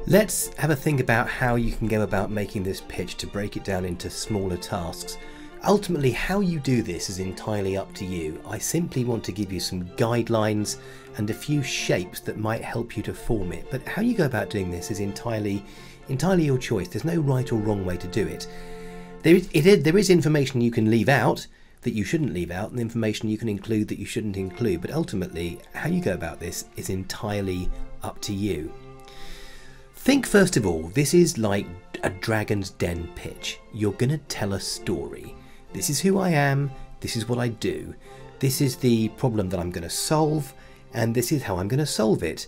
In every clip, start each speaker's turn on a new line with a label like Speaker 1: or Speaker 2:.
Speaker 1: Let's have a think about how you can go about making this pitch to break it down into smaller tasks. Ultimately, how you do this is entirely up to you. I simply want to give you some guidelines and a few shapes that might help you to form it. But how you go about doing this is entirely your choice. There's no right or wrong way to do it. There is information you can leave out that you shouldn't leave out, and information you can include that you shouldn't include. But ultimately, how you go about this is entirely up to you. Think first of all, this is like a Dragon's Den pitch. You're going to tell a story. This is who I am, this is what I do, this is the problem that I'm going to solve, and this is how I'm going to solve it.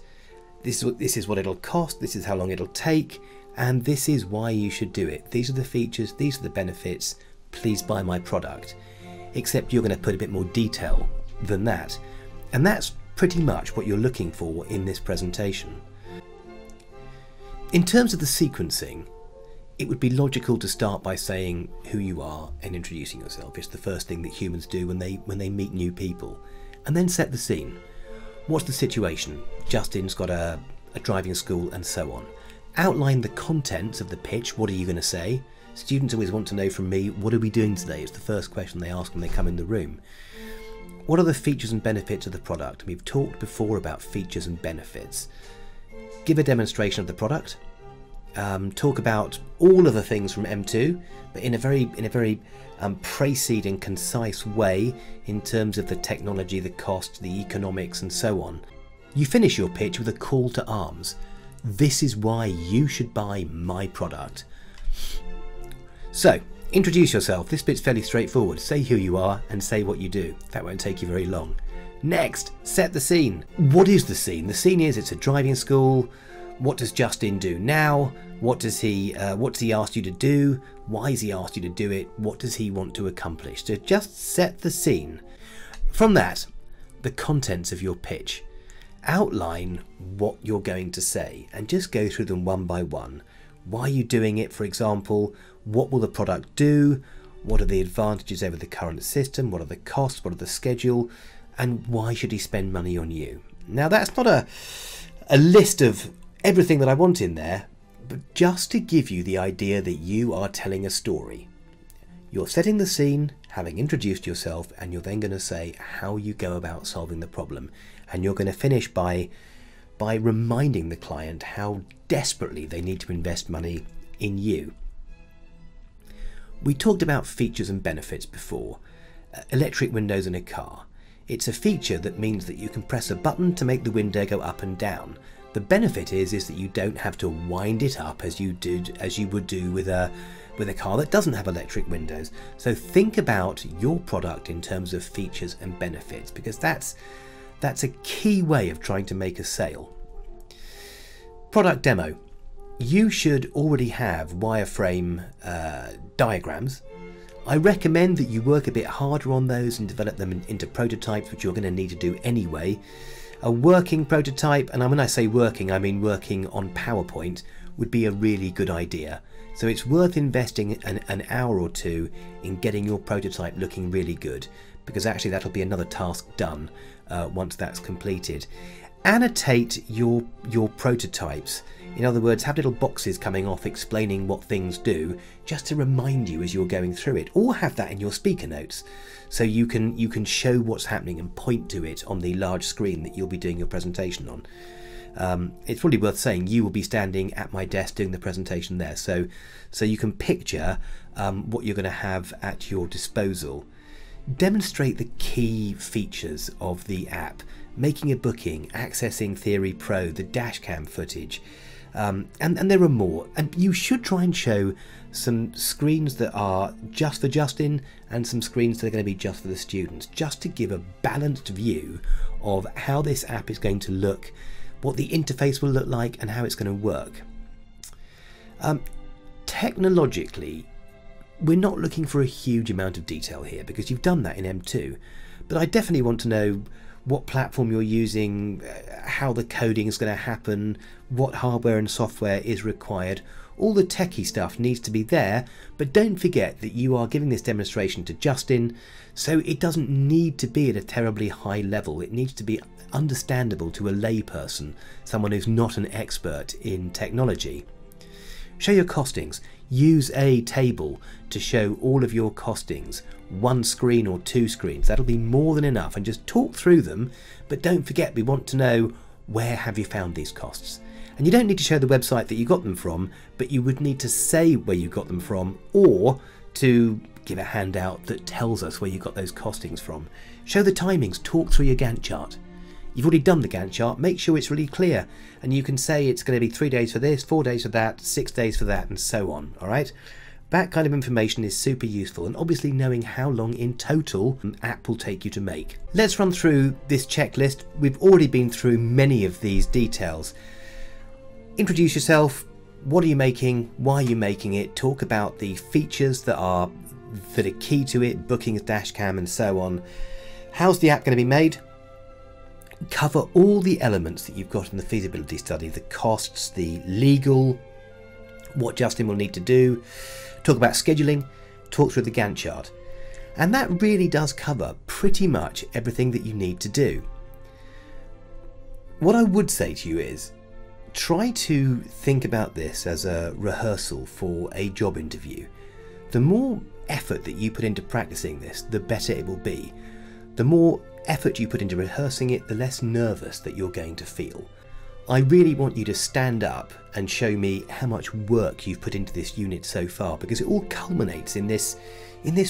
Speaker 1: This is what it'll cost, this is how long it'll take, and this is why you should do it. These are the features, these are the benefits, please buy my product. Except you're going to put a bit more detail than that. And that's pretty much what you're looking for in this presentation. In terms of the sequencing, it would be logical to start by saying who you are and introducing yourself. It's the first thing that humans do when they meet new people. And then set the scene. What's the situation? Justin's got a driving school and so on. Outline the contents of the pitch. What are you going to say? Students always want to know from me, what are we doing today? It's the first question they ask when they come in the room. What are the features and benefits of the product? We've talked before about features and benefits. Give a demonstration of the product. Talk about all of the things from M2, but in a very précis and concise way in terms of the technology, the cost, the economics, and so on. You finish your pitch with a call to arms. This is why you should buy my product. So, introduce yourself. This bit's fairly straightforward. Say who you are and say what you do. That won't take you very long. Next, set the scene. What is the scene? The scene is it's a driving school. What does Justin do now? What's he asked you to do? Why has he asked you to do it? What does he want to accomplish? So just set the scene. From that, the contents of your pitch. Outline what you're going to say and just go through them one by one. Why are you doing it, for example? What will the product do? What are the advantages over the current system? What are the costs? What are the schedule? And why should he spend money on you? Now that's not a list of everything that I want in there, but just to give you the idea that you are telling a story. You're setting the scene, having introduced yourself, and you're then going to say how you go about solving the problem. And you're going to finish by reminding the client how desperately they need to invest money in you. We talked about features and benefits before. Electric windows in a car. It's a feature that means that you can press a button to make the window go up and down. The benefit is that you don't have to wind it up as you would do with a car that doesn't have electric windows. So think about your product in terms of features and benefits, because that's a key way of trying to make a sale. Product demo. You should already have wireframe diagrams. I recommend that you work a bit harder on those and develop them into prototypes, which you're going to need to do anyway. A working prototype, and when I say working, I mean working on PowerPoint, would be a really good idea. So it's worth investing an hour or two in getting your prototype looking really good, because actually that'll be another task done once that's completed. Annotate your prototypes. In other words, have little boxes coming off explaining what things do, just to remind you as you're going through it, or have that in your speaker notes so you can show what's happening and point to it on the large screen that you'll be doing your presentation on. It's probably worth saying you will be standing at my desk doing the presentation there, so you can picture what you're going to have at your disposal. Demonstrate the key features of the app: making a booking, accessing Theory Pro, the dashcam footage, and there are more. And you should try and show some screens that are just for Justin and some screens that are going to be just for the students, just to give a balanced view of how this app is going to look, what the interface will look like, and how it's going to work. Technologically, we're not looking for a huge amount of detail here because you've done that in M2, but I definitely want to know what platform you're using, how the coding is going to happen, what hardware and software is required. All the techie stuff needs to be there, but don't forget that you are giving this demonstration to Justin, so it doesn't need to be at a terribly high level. It needs to be understandable to a layperson, someone who's not an expert in technology. Show your costings. Use a table to show all of your costings, one screen or two screens. That'll be more than enough, and just talk through them, but don't forget we want to know where have you found these costs. And you don't need to show the website that you got them from, but you would need to say where you got them from, or to give a handout that tells us where you got those costings from. Show the timings, talk through your Gantt chart. You've already done the Gantt chart, make sure it's really clear, and you can say it's going to be 3 days for this, 4 days for that, 6 days for that, and so on, alright? That kind of information is super useful, and obviously knowing how long in total an app will take you to make. Let's run through this checklist. We've already been through many of these details. Introduce yourself, what are you making, why are you making it, talk about the features that are key to it, bookings, dashcam, and so on. How's the app going to be made? Cover all the elements that you've got in the feasibility study, the costs, the legal, what Justin will need to do, talk about scheduling, talk through the Gantt chart. And that really does cover pretty much everything that you need to do. What I would say to you is, try to think about this as a rehearsal for a job interview. The more effort that you put into practicing this, the better it will be. The more effort you put into rehearsing it, the less nervous that you're going to feel. I really want you to stand up and show me how much work you've put into this unit so far, because it all culminates in this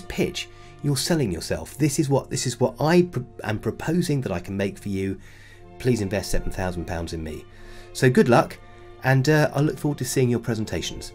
Speaker 1: pitch. You're selling yourself. This is what I am proposing that I can make for you. Please invest £7,000 in me. So good luck, and I look forward to seeing your presentations.